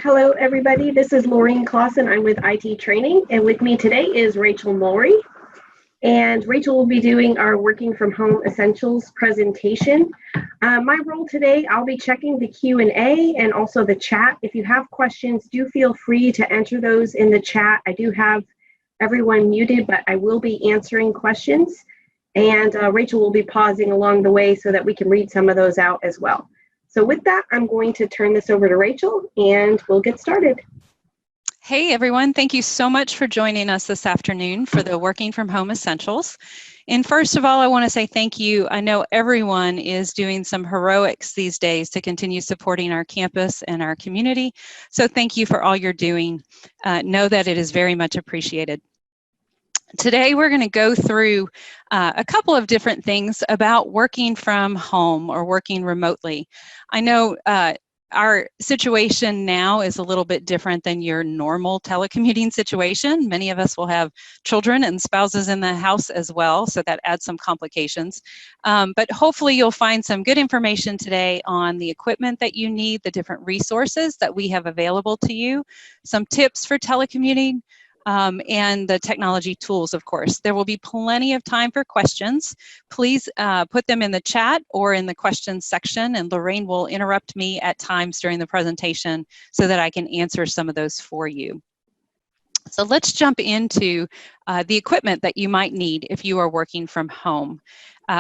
Hello, everybody. This is Laureen Clausen. I'm with IT Training, and with me today is Rachel Mulry. And Rachel will be doing our Working from Home Essentials presentation. My role today, I'll be checking the Q&A and also the chat. If you have questions, do feel free to enter those in the chat. I do have everyone muted, but I will be answering questions. And Rachel will be pausing along the way so that we can read some of those out as well. So with that, I'm going to turn this over to Rachel and we'll get started. Hey everyone, thank you so much for joining us this afternoon for the Working from Home Essentials. And first of all, I want to say thank you. I know everyone is doing some heroics these days to continue supporting our campus and our community. So thank you for all you're doing. Know that it is very much appreciated. Today, we're going to go through a couple of different things about working from home or working remotely. I know our situation now is a little bit different than your normal telecommuting situation. Many of us will have children and spouses in the house as well, so that adds some complications. But hopefully you'll find some good information today on the equipment that you need, the different resources that we have available to you, some tips for telecommuting, and the technology tools, of course. There will be plenty of time for questions. Please put them in the chat or in the questions section, and Lorraine will interrupt me at times during the presentation so that I can answer some of those for you. So let's jump into the equipment that you might need if you are working from home.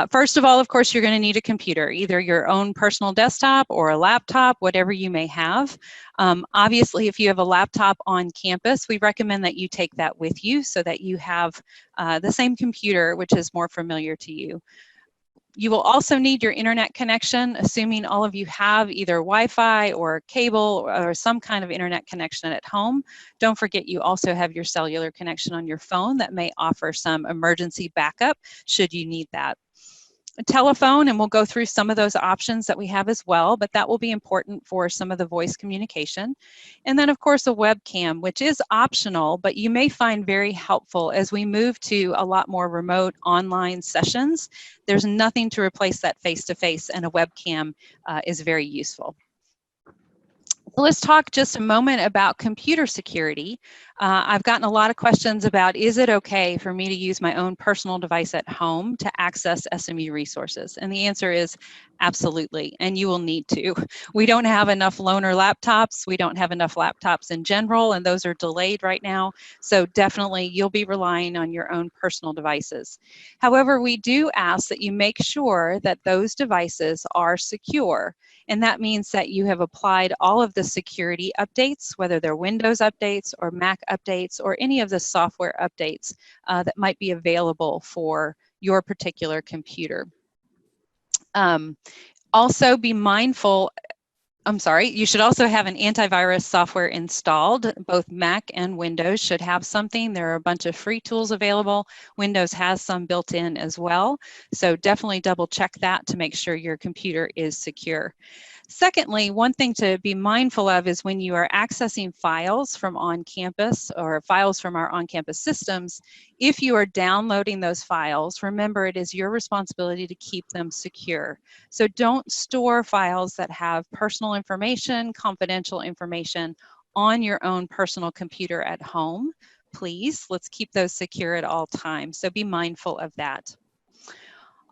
First of all, of course, you're going to need a computer, either your own personal desktop or a laptop, whatever you may have. Obviously, if you have a laptop on campus, we recommend that you take that with you so that you have the same computer, which is more familiar to you. You will also need your internet connection, assuming all of you have either Wi-Fi or cable or some kind of internet connection at home. Don't forget you also have your cellular connection on your phone that may offer some emergency backup should you need that. A telephone, and we'll go through some of those options that we have as well, but that will be important for some of the voice communication. And then, of course, a webcam, which is optional, but you may find very helpful as we move to a lot more remote online sessions. There's nothing to replace that face-to-face, and a webcam is very useful. Let's talk just a moment about computer security. I've gotten a lot of questions about, is it okay for me to use my own personal device at home to access SMU resources? And the answer is absolutely, and you will need to. We don't have enough loaner laptops. We don't have enough laptops in general, and those are delayed right now. So definitely you'll be relying on your own personal devices. However, we do ask that you make sure that those devices are secure. And that means that you have applied all of the security updates, whether they're Windows updates or Mac updates or any of the software updates that might be available for your particular computer. Also be mindful, you should also have an antivirus software installed. Both Mac and Windows should have something. There are a bunch of free tools available. Windows has some built in as well. So definitely double check that to make sure your computer is secure. Secondly, one thing to be mindful of is when you are accessing files from on campus or files from our on-campus systems, if you are downloading those files, remember it is your responsibility to keep them secure. So don't store files that have personal information, confidential information on your own personal computer at home. Please, let's keep those secure at all times. So be mindful of that.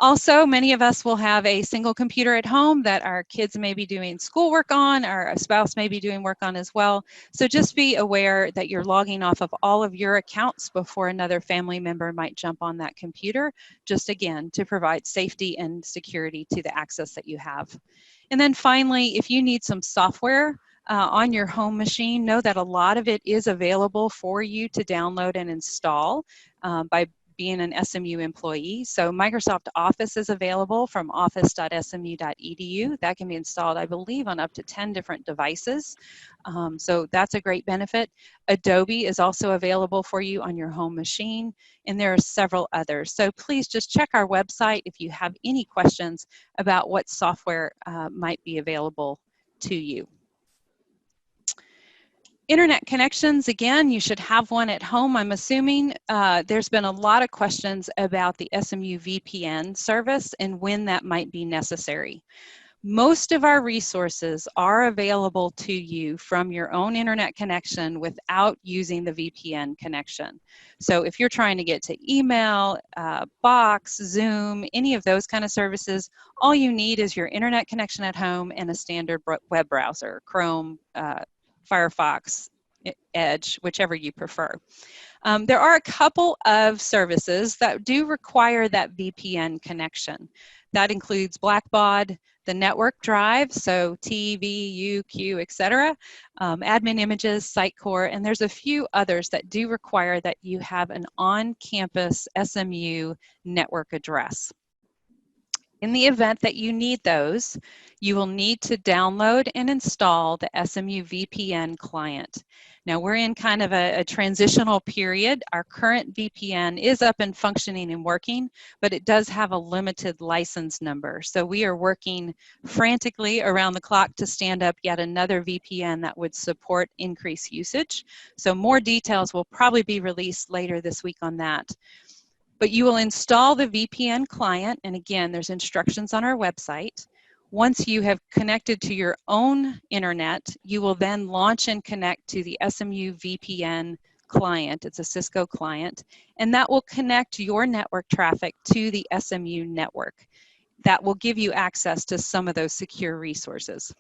Also, many of us will have a single computer at home that our kids may be doing schoolwork on, or a spouse may be doing work on as well. So just be aware that you're logging off of all of your accounts before another family member might jump on that computer, just again, to provide safety and security to the access that you have. And then finally, if you need some software on your home machine, know that a lot of it is available for you to download and install by being an SMU employee. So Microsoft Office is available from office.smu.edu. That can be installed, I believe, on up to 10 different devices. So that's a great benefit. Adobe is also available for you on your home machine, and there are several others. So please just check our website if you have any questions about what software might be available to you. Internet connections, again, you should have one at home, I'm assuming. There's been a lot of questions about the SMU VPN service and when that might be necessary. Most of our resources are available to you from your own internet connection without using the VPN connection. So if you're trying to get to email, Box, Zoom, any of those kind of services, all you need is your internet connection at home and a standard web browser, Chrome, Firefox, Edge, whichever you prefer. There are a couple of services that do require that VPN connection. That includes Blackbaud, the network drive, so TV, UQ, etc., admin images, Sitecore, and there's a few others that do require that you have an on-campus SMU network address. In the event that you need those, you will need to download and install the SMU VPN client. Now we're in kind of a transitional period. Our current VPN is up and functioning and working, but it does have a limited license number. So we are working frantically around the clock to stand up yet another VPN that would support increased usage. So more details will probably be released later this week on that. But you will install the VPN client, and again, there's instructions on our website. Once you have connected to your own internet, you will then launch and connect to the SMU VPN client. It's a Cisco client, and that will connect your network traffic to the SMU network. That will give you access to some of those secure resources.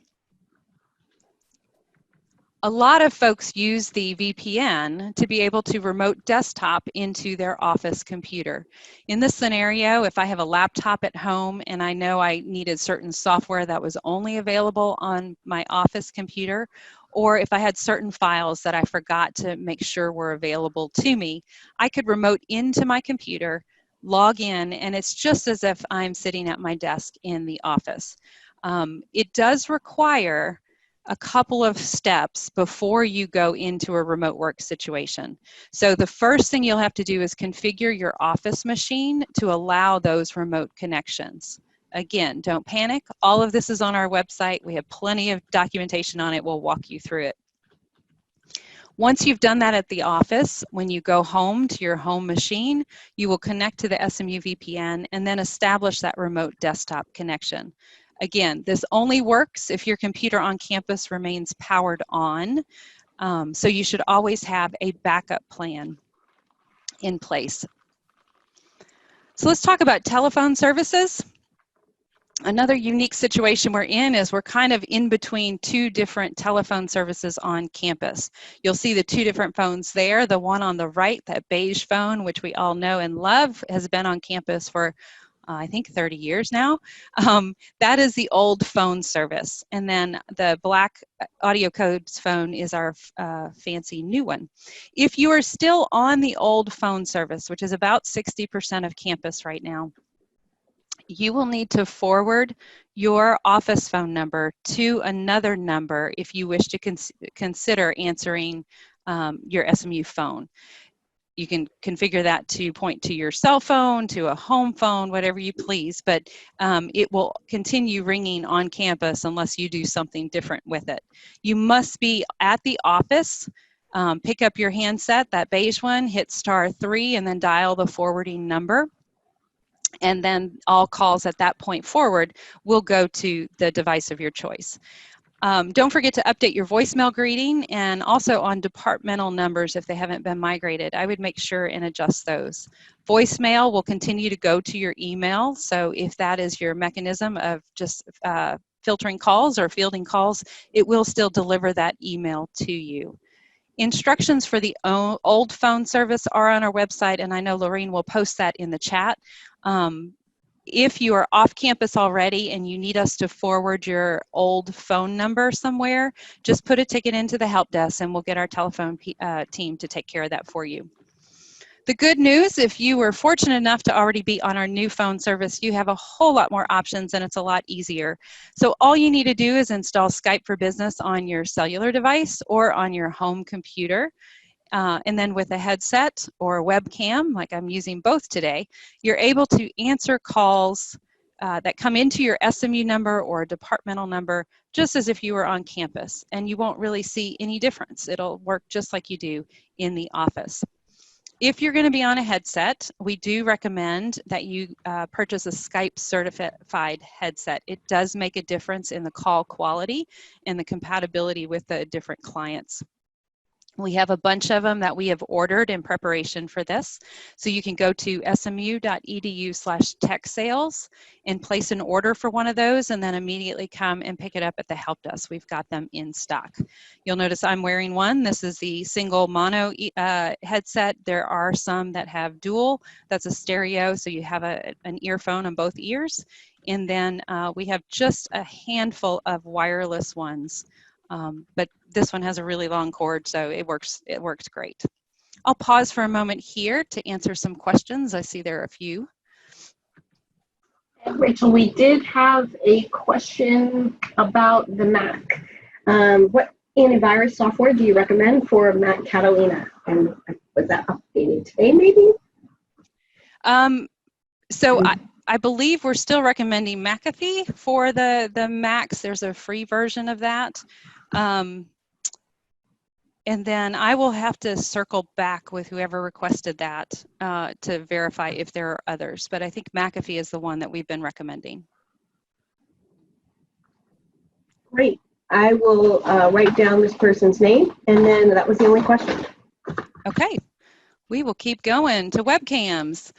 A lot of folks use the VPN to be able to remote desktop into their office computer. In this scenario, if I have a laptop at home and I know I needed certain software that was only available on my office computer, or if I had certain files that I forgot to make sure were available to me, I could remote into my computer, log in, and it's just as if I'm sitting at my desk in the office. It does require a couple of steps before you go into a remote work situation. So the first thing you'll have to do is configure your office machine to allow those remote connections. Again, don't panic. All of this is on our website. We have plenty of documentation on it. We'll walk you through it. Once you've done that at the office, when you go home to your home machine, you will connect to the SMU VPN and then establish that remote desktop connection. Again, this only works if your computer on campus remains powered on, so you should always have a backup plan in place. So let's talk about telephone services. Another unique situation we're in is we're kind of in between two different telephone services on campus. You'll see the two different phones there. The one on the right, that beige phone, which we all know and love, has been on campus for I think 30 years now. That is the old phone service. And then the black audio codes phone is our fancy new one. If you are still on the old phone service, which is about 60% of campus right now, you will need to forward your office phone number to another number if you wish to consider answering your SMU phone. You can configure that to point to your cell phone, to a home phone, whatever you please, but it will continue ringing on campus unless you do something different with it. You must be at the office, pick up your handset, that beige one, hit *3 and then dial the forwarding number. And then all calls at that point forward will go to the device of your choice. Don't forget to update your voicemail greeting, and also on departmental numbers if they haven't been migrated. I would make sure and adjust those. Voicemail will continue to go to your email, so if that is your mechanism of just filtering calls or fielding calls, it will still deliver that email to you. Instructions for the old phone service are on our website, and I know Lorene will post that in the chat. If you are off campus already and you need us to forward your old phone number somewhere, just put a ticket into the help desk and we'll get our telephone team to take care of that for you. The good news, if you were fortunate enough to already be on our new phone service, you have a whole lot more options and it's a lot easier. So all you need to do is install Skype for Business on your cellular device or on your home computer. And then with a headset or a webcam, like I'm using both today, you're able to answer calls that come into your SMU number or a departmental number just as if you were on campus, and you won't really see any difference. It'll work just like you do in the office. If you're going to be on a headset, we do recommend that you purchase a Skype certified headset. It does make a difference in the call quality and the compatibility with the different clients. We have a bunch of them that we have ordered in preparation for this. So you can go to smu.edu/techsales and place an order for one of those and then immediately come and pick it up at the help desk. We've got them in stock. You'll notice I'm wearing one. This is the single mono headset. There are some that have dual. That's a stereo, so you have an earphone on both ears. And then we have just a handful of wireless ones. But this one has a really long cord, so it works great. I'll pause for a moment here to answer some questions. I see there are a few. Rachel, we did have a question about the Mac. What antivirus software do you recommend for Mac Catalina? And was that updated today, maybe? So I believe we're still recommending McAfee for the Macs. There's a free version of that. And then I will have to circle back with whoever requested that to verify if there are others. But I think McAfee is the one that we've been recommending. Great. I will write down this person's name, and then that was the only question. Okay. We will keep going to webcams.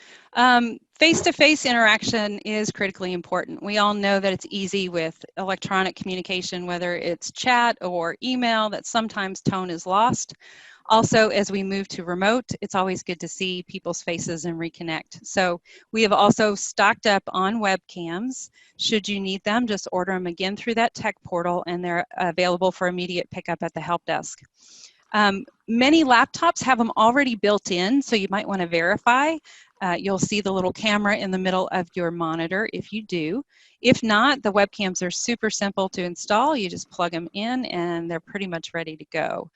Face-to-face interaction is critically important. We all know that it's easy with electronic communication, whether it's chat or email, that sometimes tone is lost. Also, as we move to remote, it's always good to see people's faces and reconnect. So we have also stocked up on webcams. Should you need them, just order them again through that tech portal, and they're available for immediate pickup at the help desk. Many laptops have them already built in, so you might want to verify. You'll see the little camera in the middle of your monitor if you do. If not, the webcams are super simple to install. You just plug them in and they're pretty much ready to go.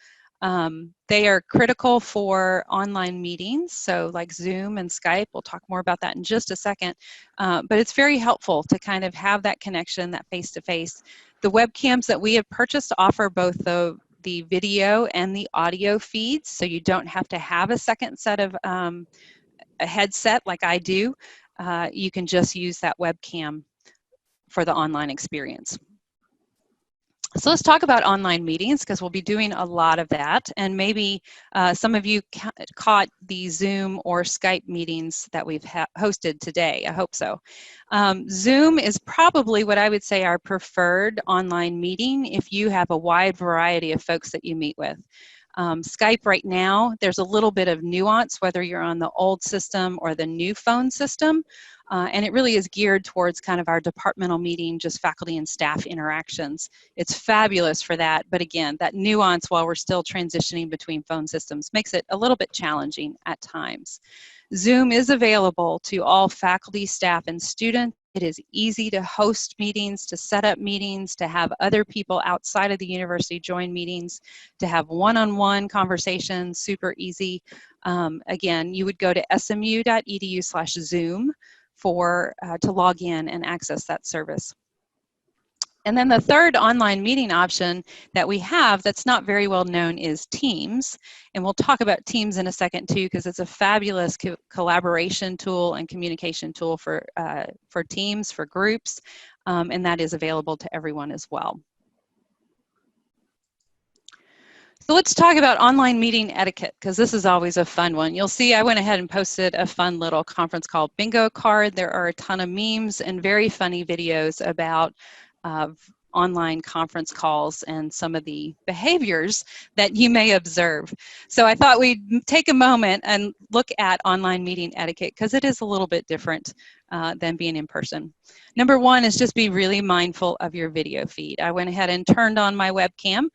They are critical for online meetings, so like Zoom and Skype. We'll talk more about that in just a second. But it's very helpful to kind of have that connection, that face-to-face. The webcams that we have purchased offer both the video and the audio feeds, so you don't have to have a second set of a headset like I do. You can just use that webcam for the online experience. So let's talk about online meetings, because we'll be doing a lot of that, and maybe some of you caught the Zoom or Skype meetings that we've hosted today. I hope so. Zoom is probably what I would say our preferred online meeting if you have a wide variety of folks that you meet with. Skype right now, there's a little bit of nuance whether you're on the old system or the new phone system, and it really is geared towards kind of our departmental meeting, just faculty and staff interactions. It's fabulous for that, but again, that nuance while we're still transitioning between phone systems makes it a little bit challenging at times. Zoom is available to all faculty, staff, and students. It is easy to host meetings, to set up meetings, to have other people outside of the university join meetings, to have one-on-one conversations, super easy. Again, you would go to smu.edu/Zoom to log in and access that service. And then the third online meeting option that we have that's not very well known is Teams. And we'll talk about Teams in a second too, because it's a fabulous collaboration tool and communication tool for teams, for groups, and that is available to everyone as well. So let's talk about online meeting etiquette, because this is always a fun one. You'll see I went ahead and posted a fun little conference call bingo card. There are a ton of memes and very funny videos about online conference calls and some of the behaviors that you may observe. So I thought we'd take a moment and look at online meeting etiquette, because it is a little bit different than being in person. Number one is just be really mindful of your video feed. I went ahead and turned on my webcam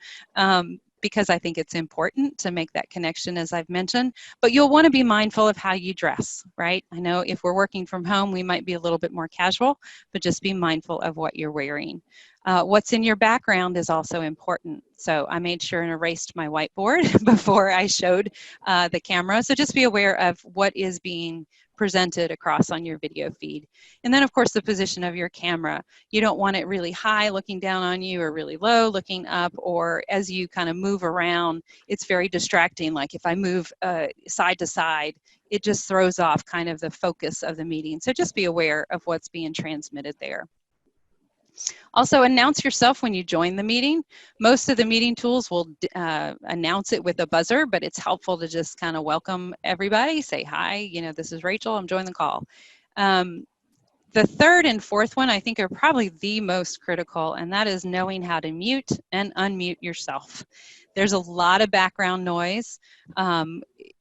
because I think it's important to make that connection, as I've mentioned, but you'll want to be mindful of how you dress, right? I know if we're working from home, we might be a little bit more casual, but just be mindful of what you're wearing. What's in your background is also important. So I made sure and erased my whiteboard before I showed the camera. So just be aware of what is being presented across on your video feed. And then of course the position of your camera. You don't want it really high looking down on you or really low looking up, or as you kind of move around, it's very distracting. Like if I move side to side, it just throws off kind of the focus of the meeting. So just be aware of what's being transmitted there. Also, announce yourself when you join the meeting. Most of the meeting tools will announce it with a buzzer, but it's helpful to just kind of welcome everybody, say hi, you know, this is Rachel, I'm joining the call. The third and fourth one I think are probably the most critical, and that is knowing how to mute and unmute yourself. There's a lot of background noise.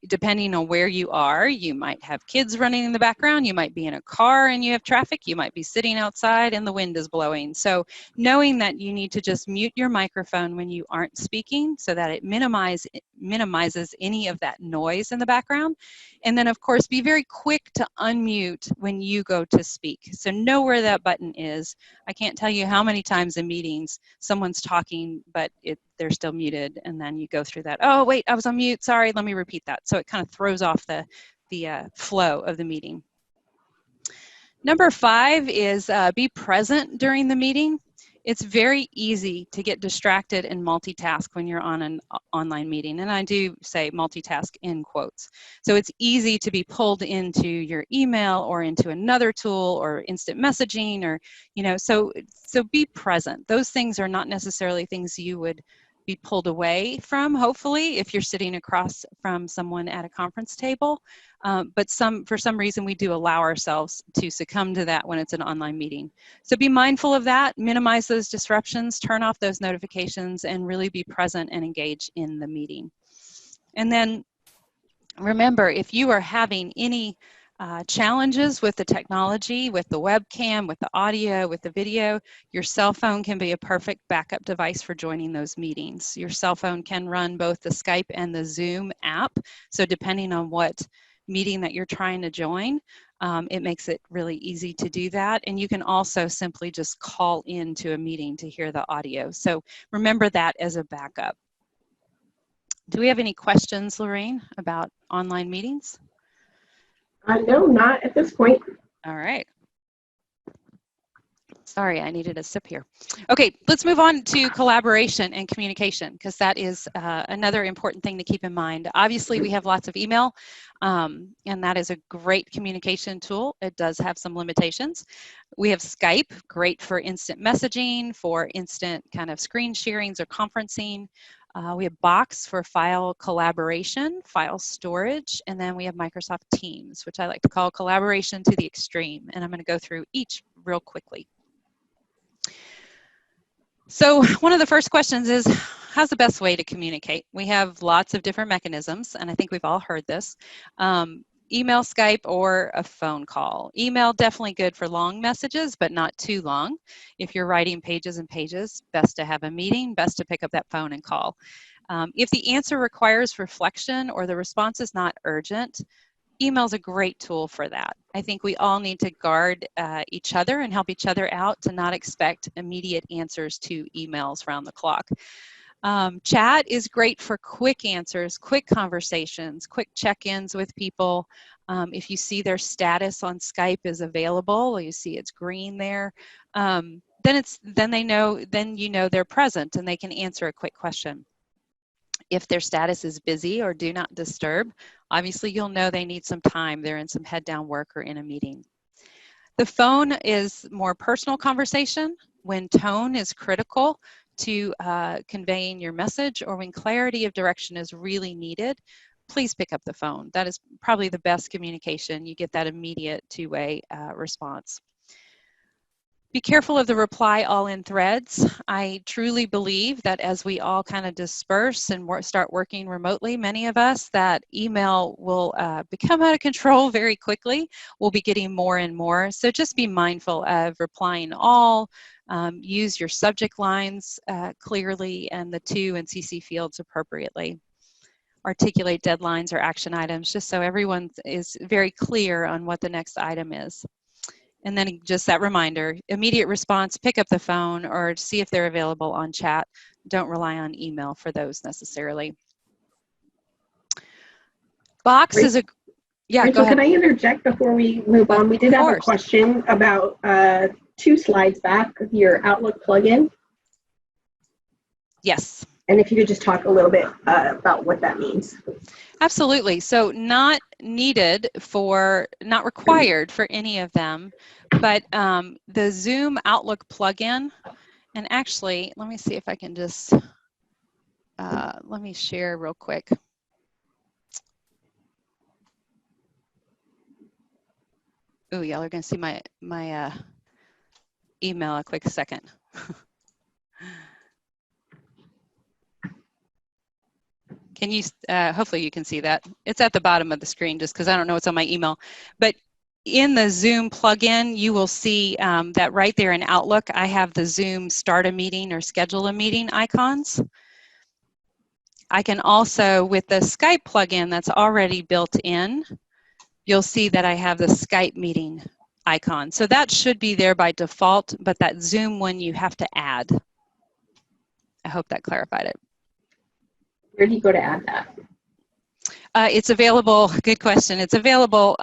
Depending on where you are, you might have kids running in the background, you might be in a car and you have traffic, you might be sitting outside and the wind is blowing. So knowing that you need to just mute your microphone when you aren't speaking so that it minimizes any of that noise in the background. And then of course, be very quick to unmute when you go to speak. So know where that button is. I can't tell you how many times in meetings someone's talking, but they're still muted, and then you go through that. Oh, wait, I was on mute. Sorry, let me repeat that. So it kind of throws off the flow of the meeting. Number 5 is be present during the meeting. It's very easy to get distracted and multitask when you're on an online meeting. And I do say multitask in quotes. So it's easy to be pulled into your email or into another tool or instant messaging, or, you know, so be present. Those things are not necessarily things you would be pulled away from, hopefully, if you're sitting across from someone at a conference table. But for some reason, we do allow ourselves to succumb to that when it's an online meeting. So be mindful of that, minimize those disruptions, turn off those notifications, and really be present and engage in the meeting. And then remember, if you are having any challenges with the technology, with the webcam, with the audio, with the video, your cell phone can be a perfect backup device for joining those meetings. Your cell phone can run both the Skype and the Zoom app. So depending on what meeting that you're trying to join, it makes it really easy to do that. And you can also simply just call into a meeting to hear the audio. So remember that as a backup. Do we have any questions, Lorraine, about online meetings? No, not at this point. All right. Sorry, I needed a sip here. Okay, let's move on to collaboration and communication, because that is another important thing to keep in mind. Obviously, we have lots of email, and that is a great communication tool. It does have some limitations. We have Skype, great for instant messaging, for instant kind of screen sharings or conferencing. We have Box for file collaboration, file storage, and then we have Microsoft Teams, which I like to call collaboration to the extreme. And I'm going to go through each real quickly. So one of the first questions is, how's the best way to communicate? We have lots of different mechanisms, and I think we've all heard this. Email, Skype, or a phone call. Email, definitely good for long messages, but not too long. If you're writing pages and pages, best to have a meeting, best to pick up that phone and call. If the answer requires reflection or the response is not urgent, email is a great tool for that. I think we all need to guard each other and help each other out to not expect immediate answers to emails around the clock. Chat is great for quick answers, quick conversations, quick check-ins with people. If you see their status on Skype is available, or you see it's green there, then you know they're present and they can answer a quick question. If their status is busy or do not disturb, obviously you'll know they need some time. They're in some head down work or in a meeting. The phone is more personal conversation when tone is critical to conveying your message, or when clarity of direction is really needed. Please pick up the phone. That is probably the best communication. You get that immediate two-way response. Be careful of the reply all in threads. I truly believe that as we all kind of disperse and start working remotely, many of us, that email will become out of control very quickly. We'll be getting more and more. So just be mindful of replying all, use your subject lines clearly and the to and CC fields appropriately. Articulate deadlines or action items just so everyone is very clear on what the next item is. And then just that reminder, immediate response, pick up the phone or see if they're available on chat. Don't rely on email for those necessarily. Box is a, Yeah, go Rachel, ahead. can I interject before we move on? We did have a course. question about 2 slides back, your Outlook plugin. Yes. And if you could just talk a little bit about what that means. Absolutely. So not needed for, not required for any of them, but the Zoom Outlook plugin, and actually, let me see if I can just, let me share real quick. Oh, y'all are going to see my email a quick second. Can you, hopefully you can see that. It's at the bottom of the screen just because I don't know what's on my email. But in the Zoom plugin, you will see that right there in Outlook, I have the Zoom start a meeting or schedule a meeting icons. I can also, with the Skype plugin that's already built in, you'll see that I have the Skype meeting icon. So that should be there by default, but that Zoom one you have to add. I hope that clarified it. Where do you go to add that? It's available, good question. It's available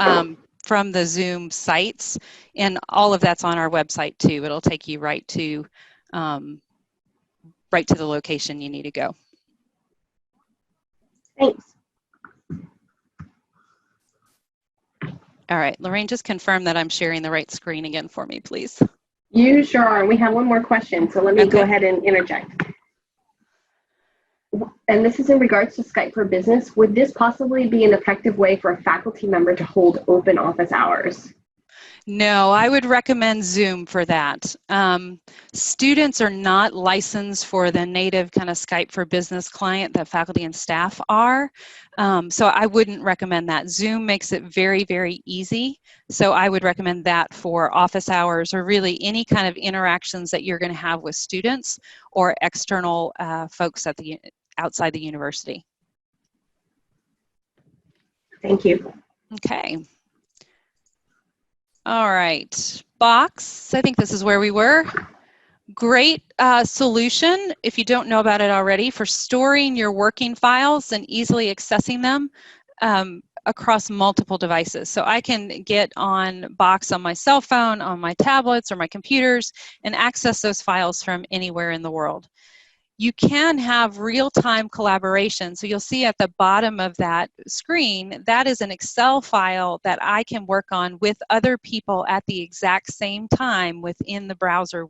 from the Zoom sites, and all of that's on our website too. It'll take you right to the location you need to go. Thanks. All right, Lorraine, just confirm that I'm sharing the right screen again for me, please. You sure are. We have one more question, so let me go Okay. ahead and interject. And this is in regards to Skype for Business. Would this possibly be an effective way for a faculty member to hold open office hours? No, I would recommend Zoom for that. Students are not licensed for the native kind of Skype for Business client that faculty and staff are. So I wouldn't recommend that. Zoom makes it very, very easy. So I would recommend that for office hours or really any kind of interactions that you're going to have with students or external folks at outside the university. Thank you. Okay. All right, Box, I think this is where we were. Great solution, if you don't know about it already, for storing your working files and easily accessing them across multiple devices. So I can get on Box on my cell phone, on my tablets or my computers, and access those files from anywhere in the world. You can have real-time collaboration. So you'll see at the bottom of that screen, that is an Excel file that I can work on with other people at the exact same time within the browser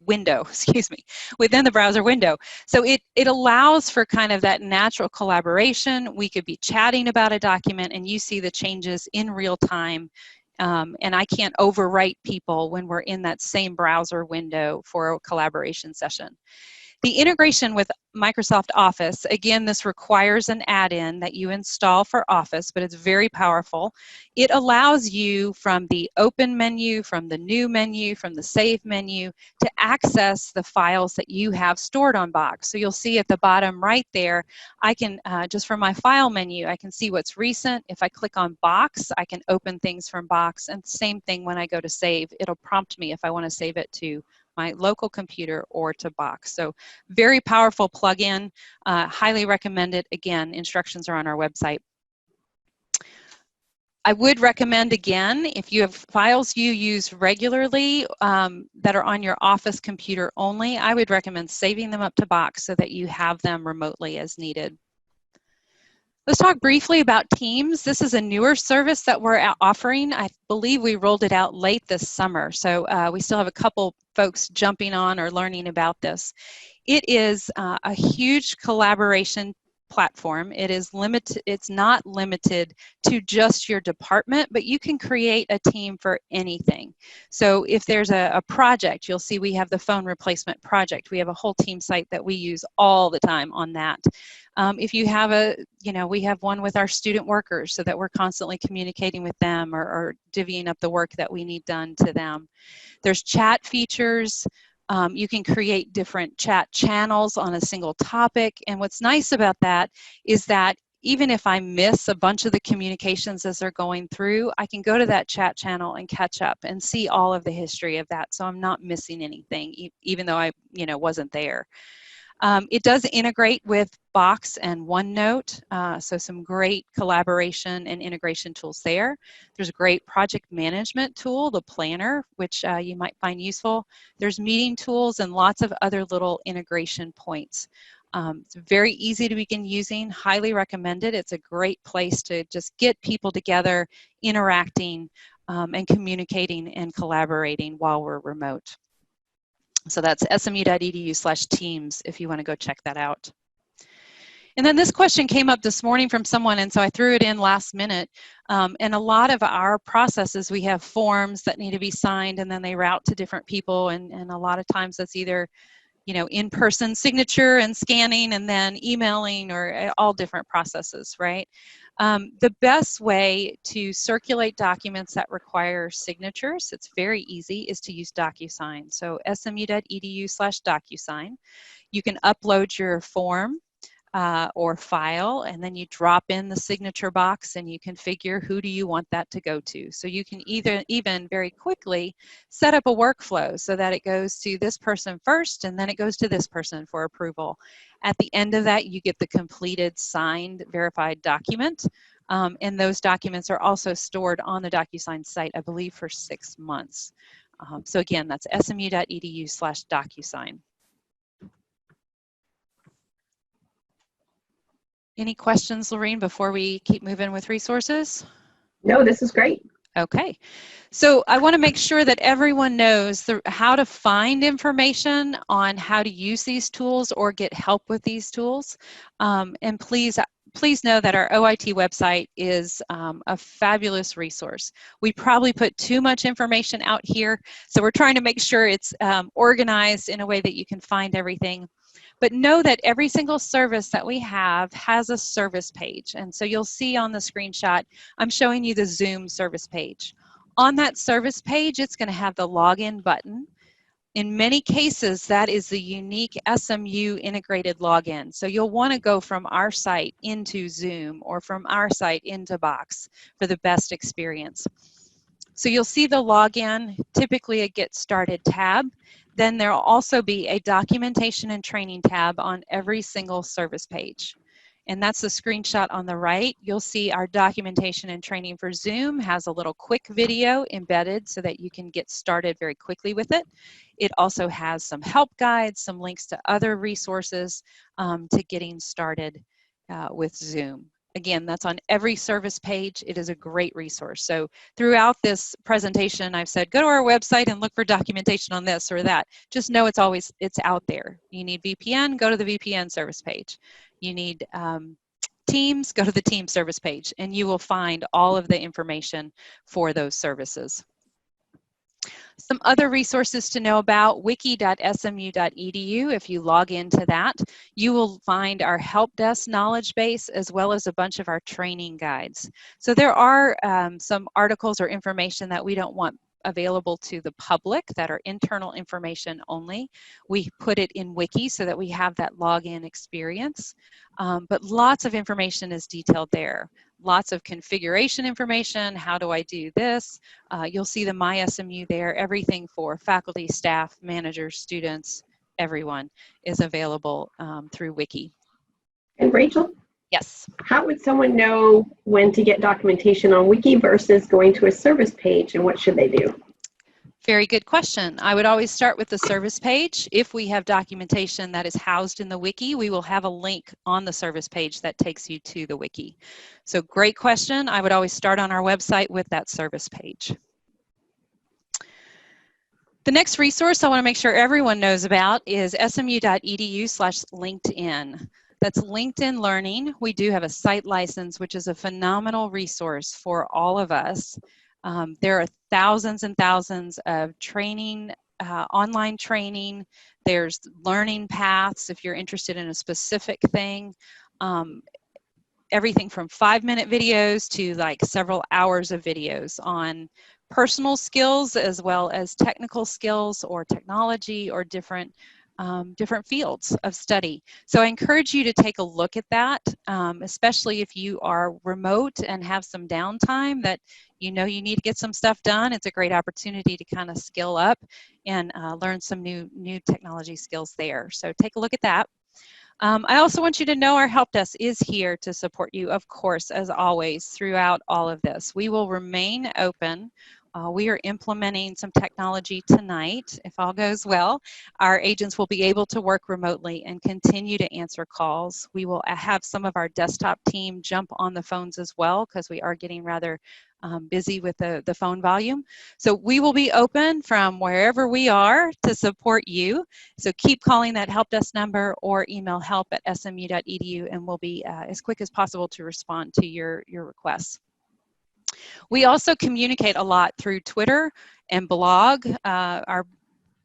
window, excuse me, within the browser window. So it allows for kind of that natural collaboration. We could be chatting about a document and you see the changes in real time. And I can't overwrite people when we're in that same browser window for a collaboration session. The integration with Microsoft Office, again, this requires an add-in that you install for Office, but it's very powerful. It allows you from the Open menu, from the New menu, from the Save menu, to access the files that you have stored on Box. So you'll see at the bottom right there, I can, just from my File menu, I can see what's recent. If I click on Box, I can open things from Box, and same thing when I go to Save. It'll prompt me if I want to save it to my local computer or to Box. So very powerful plugin, highly recommended. Again, instructions are on our website. I would recommend, again, if you have files you use regularly that are on your office computer only, I would recommend saving them up to Box so that you have them remotely as needed. Let's talk briefly about Teams. This is a newer service that we're offering. I believe we rolled it out late this summer, so we still have a couple folks jumping on or learning about this. It is a huge collaboration platform. It is limited. It's not limited to just your department, but you can create a team for anything. So if there's a project, you'll see we have the phone replacement project. We have a whole team site that we use all the time on that. If you have we have one with our student workers so that we're constantly communicating with them or divvying up the work that we need done to them. There's chat features. You can create different chat channels on a single topic. And what's nice about that is that even if I miss a bunch of the communications as they're going through, I can go to that chat channel and catch up and see all of the history of that. So I'm not missing anything, even though I wasn't there. It does integrate with Box and OneNote, so some great collaboration and integration tools there. There's a great project management tool, the Planner, which you might find useful. There's meeting tools and lots of other little integration points. It's very easy to begin using, highly recommended. It's a great place to just get people together, interacting, and communicating and collaborating while we're remote. So that's smu.edu/teams if you want to go check that out. And then this question came up this morning from someone, and so I threw it in last minute. And a lot of our processes, we have forms that need to be signed, and then they route to different people, and a lot of times that's either, you know, in-person signature and scanning and then emailing, or all different processes, right? The best way to circulate documents that require signatures, it's very easy, is to use DocuSign. So smu.edu/DocuSign. You can upload your form or file, and then you drop in the signature box and you configure who do you want that to go to. So you can even very quickly set up a workflow so that it goes to this person first and then it goes to this person for approval. At the end of that, you get the completed, signed, verified document. And those documents are also stored on the DocuSign site, I believe, for 6 months. So again, that's smu.edu/DocuSign. Any questions, Lorene, before we keep moving with resources? No, this is great. Okay, so I want to make sure that everyone knows how to find information on how to use these tools or get help with these tools. And please know that our OIT website is a fabulous resource. We probably put too much information out here, so we're trying to make sure it's organized in a way that you can find everything. But know that every single service that we have has a service page. And so you'll see on the screenshot, I'm showing you the Zoom service page. On that service page, it's going to have the login button. In many cases, that is the unique SMU integrated login. So you'll want to go from our site into Zoom or from our site into Box for the best experience. So you'll see the login, typically a Get Started tab. Then there'll also be a documentation and training tab on every single service page. And that's the screenshot on the right. You'll see our documentation and training for Zoom has a little quick video embedded so that you can get started very quickly with it. It also has some help guides, some links to other resources to getting started with Zoom. Again, that's on every service page. It is a great resource. So throughout this presentation, I've said, go to our website and look for documentation on this or that. Just know it's out there. You need VPN, go to the VPN service page. You need Teams, go to the Teams service page, and you will find all of the information for those services. Some other resources to know about, wiki.smu.edu. If you log into that, you will find our help desk knowledge base as well as a bunch of our training guides. So there are some articles or information that we don't want available to the public that are internal information only. We put it in wiki so that we have that login experience. But lots of information is detailed there. Lots of configuration information. How do I do this? You'll see the My SMU there. Everything for faculty, staff, managers, students, everyone is available through Wiki. And Rachel? Yes. How would someone know when to get documentation on Wiki versus going to a service page, and what should they do? Very good question. I would always start with the service page. If we have documentation that is housed in the wiki, we will have a link on the service page that takes you to the wiki. So great question. I would always start on our website with that service page. The next resource I want to make sure everyone knows about is smu.edu/LinkedIn. That's LinkedIn Learning. We do have a site license, which is a phenomenal resource for all of us. There are thousands and thousands of training, online training. There's learning paths if you're interested in a specific thing. Everything from 5-minute videos to like several hours of videos on personal skills as well as technical skills or technology or different fields of study. So I encourage you to take a look at that, especially if you are remote and have some downtime that you know you need to get some stuff done. It's a great opportunity to kind of skill up and learn some new technology skills there. So take a look at that. I also want you to know our help desk is here to support you, of course, as always, throughout all of this. We will remain open. We are implementing some technology tonight. If all goes well, our agents will be able to work remotely and continue to answer calls. We will have some of our desktop team jump on the phones as well, because we are getting rather busy with the phone volume. So we will be open from wherever we are to support you. So keep calling that help desk number or email help@smu.edu, and we'll be as quick as possible to respond to your requests. We also communicate a lot through Twitter and blog. Our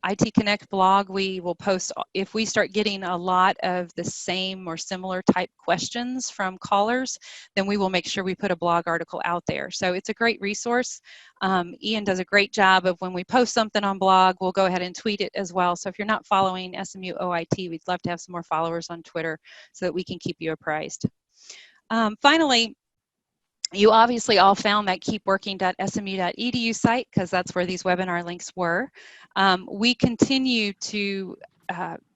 IT Connect blog, we will post, if we start getting a lot of the same or similar type questions from callers, then we will make sure we put a blog article out there. So it's a great resource. Ian does a great job of, when we post something on blog, we'll go ahead and tweet it as well. So if you're not following SMU OIT, we'd love to have some more followers on Twitter so that we can keep you apprised. Finally, you obviously all found that keepworking.smu.edu site, because that's where these webinar links were. We continue to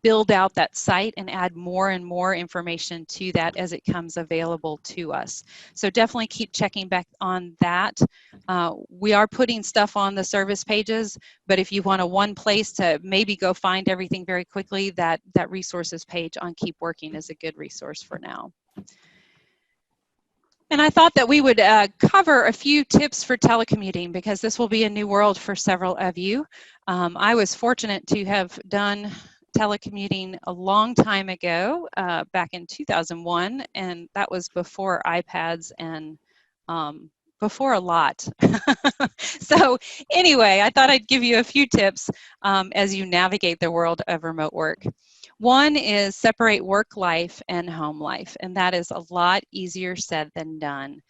build out that site and add more and more information to that as it comes available to us. So definitely keep checking back on that. We are putting stuff on the service pages, but if you want a one place to maybe go find everything very quickly, that resources page on Keep Working is a good resource for now. And I thought that we would cover a few tips for telecommuting, because this will be a new world for several of you. I was fortunate to have done telecommuting a long time ago, back in 2001, and that was before iPads and before a lot. So anyway, I thought I'd give you a few tips as you navigate the world of remote work. One is separate work life and home life, and that is a lot easier said than done.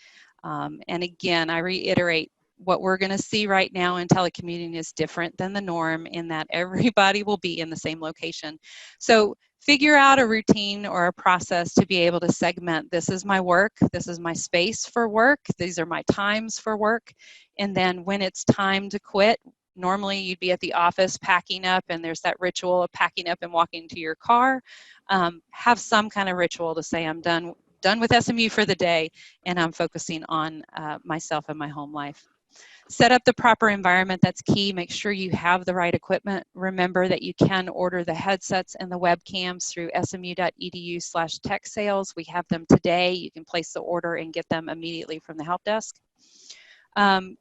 And again, I reiterate, what we're going to see right now in telecommuting is different than the norm, in that everybody will be in the same location. So figure out a routine or a process to be able to segment, this is my work, this is my space for work, these are my times for work, and then when it's time to quit, normally you'd be at the office packing up, and there's that ritual of packing up and walking to your car. Have some kind of ritual to say, I'm done with SMU for the day, and I'm focusing on myself and my home life. Set up the proper environment, that's key. Make sure you have the right equipment. Remember that you can order the headsets and the webcams through smu.edu/tech sales. We have them today. You can place the order and get them immediately from the help desk.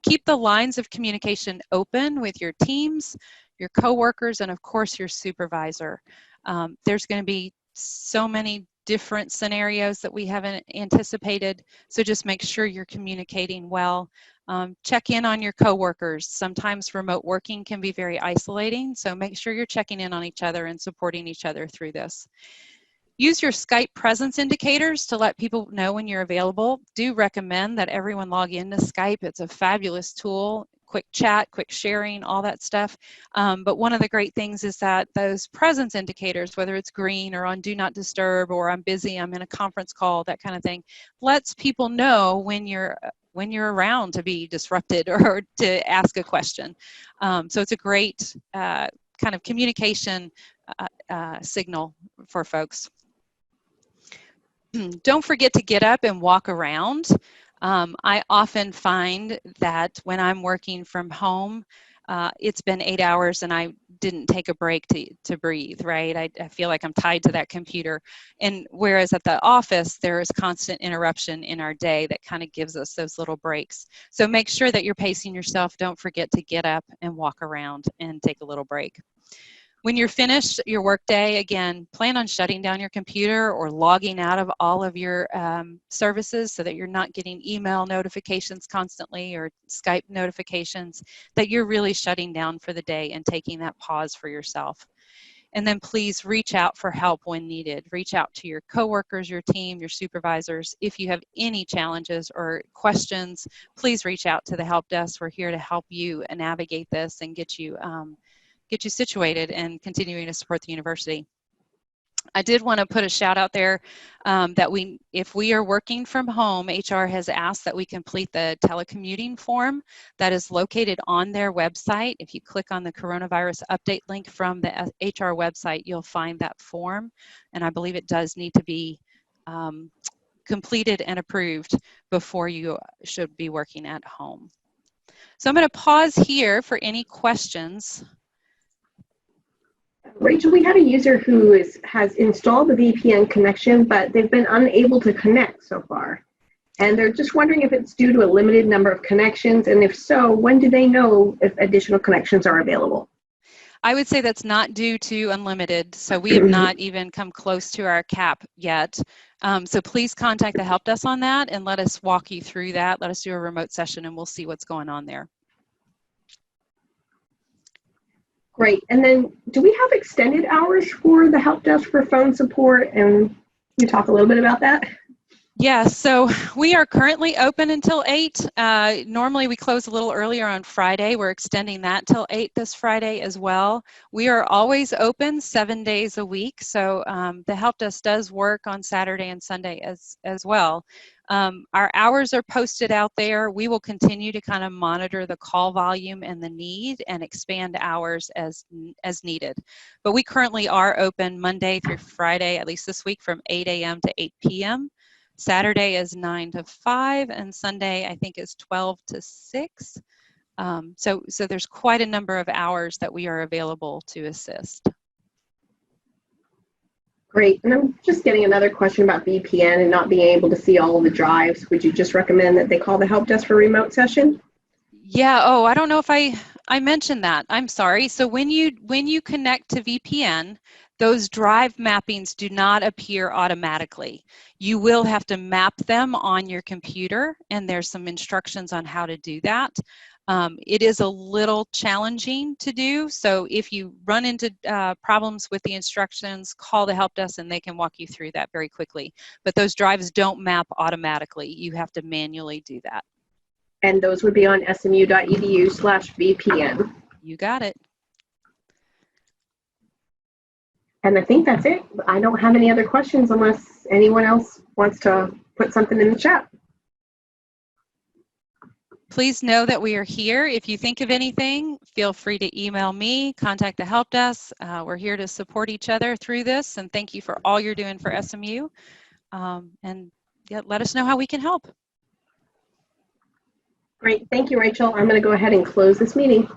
Keep the lines of communication open with your teams, your coworkers, and of course your supervisor. There's going to be so many different scenarios that we haven't anticipated, so just make sure you're communicating well. Check in on your coworkers. Sometimes remote working can be very isolating, so make sure you're checking in on each other and supporting each other through this. Use your Skype presence indicators to let people know when you're available. Do recommend that everyone log into Skype. It's a fabulous tool. Quick chat, quick sharing, all that stuff. But one of the great things is that those presence indicators, whether it's green or on Do Not Disturb or I'm busy, I'm in a conference call, that kind of thing, lets people know when you're around to be disrupted or to ask a question. So it's a great kind of communication signal for folks. Don't forget to get up and walk around. I often find that when I'm working from home, it's been 8 hours and I didn't take a break to breathe, right? I feel like I'm tied to that computer. And whereas at the office, there is constant interruption in our day that kind of gives us those little breaks. So make sure that you're pacing yourself. Don't forget to get up and walk around and take a little break. When you're finished your workday, again, plan on shutting down your computer or logging out of all of your services so that you're not getting email notifications constantly or Skype notifications, that you're really shutting down for the day and taking that pause for yourself. And then please reach out for help when needed. Reach out to your coworkers, your team, your supervisors. If you have any challenges or questions, please reach out to the help desk. We're here to help you navigate this and get you situated and continuing to support the university. I did want to put a shout out there that if we are working from home, HR has asked that we complete the telecommuting form that is located on their website. If you click on the coronavirus update link from the HR website, you'll find that form. And I believe it does need to be completed and approved before you should be working at home. So I'm going to pause here for any questions. Rachel, we had a user who has installed the VPN connection, but they've been unable to connect so far. And they're just wondering if it's due to a limited number of connections, and if so, when do they know if additional connections are available? I would say that's not due to unlimited, so we have not even come close to our cap yet. So please contact the help desk on that and let us walk you through that. Let us do a remote session and we'll see what's going on there. Great. And then do we have extended hours for the help desk for phone support? And you talk a little bit about that? Yeah, so we are currently open until 8. Normally we close a little earlier on Friday. We're extending that till 8 this Friday as well. We are always open 7 days a week. So the help desk does work on Saturday and Sunday as well. Our hours are posted out there. We will continue to kind of monitor the call volume and the need and expand hours as needed. But we currently are open Monday through Friday, at least this week, from 8 a.m. to 8 p.m. Saturday is 9 to 5, and Sunday I think is 12 to 6. So there's quite a number of hours that we are available to assist. Great. And I'm just getting another question about VPN and not being able to see all of the drives. Would you just recommend that they call the help desk for a remote session? Yeah. Oh, I don't know if I mentioned that. I'm sorry. So when you connect to VPN, those drive mappings do not appear automatically. You will have to map them on your computer, and there's some instructions on how to do that. It is a little challenging to do, so if you run into problems with the instructions, call the help desk and they can walk you through that very quickly. But those drives don't map automatically. You have to manually do that. And those would be on smu.edu/VPN. You got it. And I think that's it. I don't have any other questions unless anyone else wants to put something in the chat. Please know that we are here. If you think of anything, feel free to email me, contact the help desk. We're here to support each other through this, and thank you for all you're doing for SMU. And yeah, let us know how we can help. Great. Thank you, Rachel. I'm going to go ahead and close this meeting.